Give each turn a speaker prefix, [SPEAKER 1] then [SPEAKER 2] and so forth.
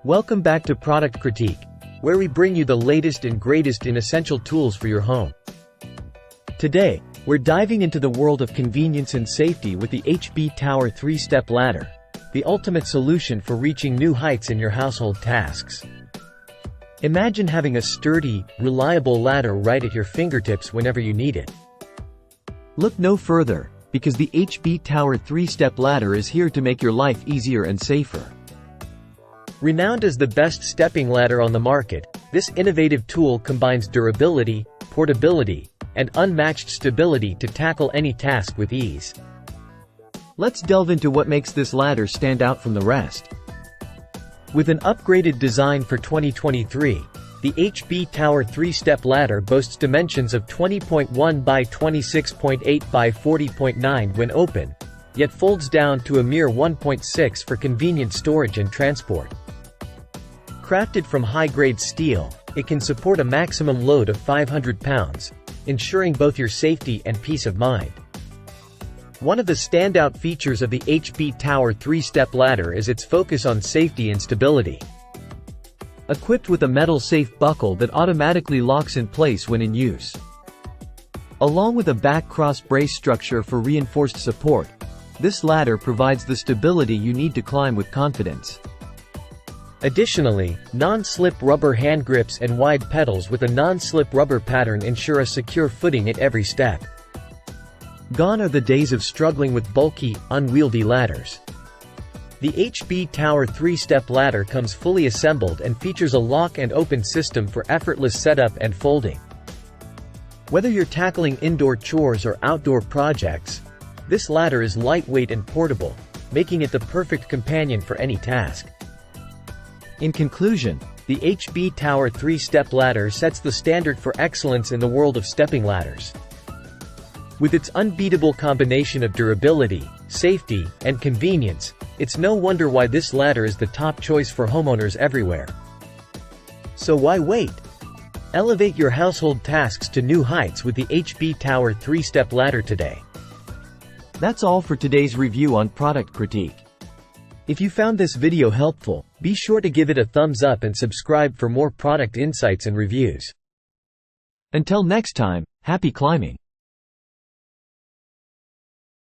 [SPEAKER 1] Welcome back to Product Critique, where we bring you the latest and greatest in essential tools for your home. Today, we're diving into the world of convenience and safety with the HBTower 3-step ladder, the ultimate solution for reaching new heights in your household tasks. Imagine having a sturdy, reliable ladder right at your fingertips whenever you need it. Look no further, because the HBTower 3-step ladder is here to make your life easier and safer. Renowned as the best stepping ladder on the market, this innovative tool combines durability, portability, and unmatched stability to tackle any task with ease. Let's delve into what makes this ladder stand out from the rest. With an upgraded design for 2023, the HBTower 3-step ladder boasts dimensions of 20.1 by 26.8 by 40.9 when open, yet folds down to a mere 1.6 for convenient storage and transport. Crafted from high-grade steel, it can support a maximum load of 500 pounds, ensuring both your safety and peace of mind. One of the standout features of the HBTower 3-step ladder is its focus on safety and stability. Equipped with a metal safe buckle that automatically locks in place when in use. Along with a back cross brace structure for reinforced support, this ladder provides the stability you need to climb with confidence. Additionally, non-slip rubber hand grips and wide pedals with a non-slip rubber pattern ensure a secure footing at every step. Gone are the days of struggling with bulky, unwieldy ladders. The HBTower 3-step ladder comes fully assembled and features a lock and open system for effortless setup and folding. Whether you're tackling indoor chores or outdoor projects, this ladder is lightweight and portable, making it the perfect companion for any task. In conclusion, the HBTower 3-step ladder sets the standard for excellence in the world of stepping ladders. With its unbeatable combination of durability, safety, and convenience, it's no wonder why this ladder is the top choice for homeowners everywhere. So why wait? Elevate your household tasks to new heights with the HBTower 3-step ladder today. That's all for today's review on Product Critique. If you found this video helpful, be sure to give it a thumbs up and subscribe for more product insights and reviews. Until next time, happy climbing!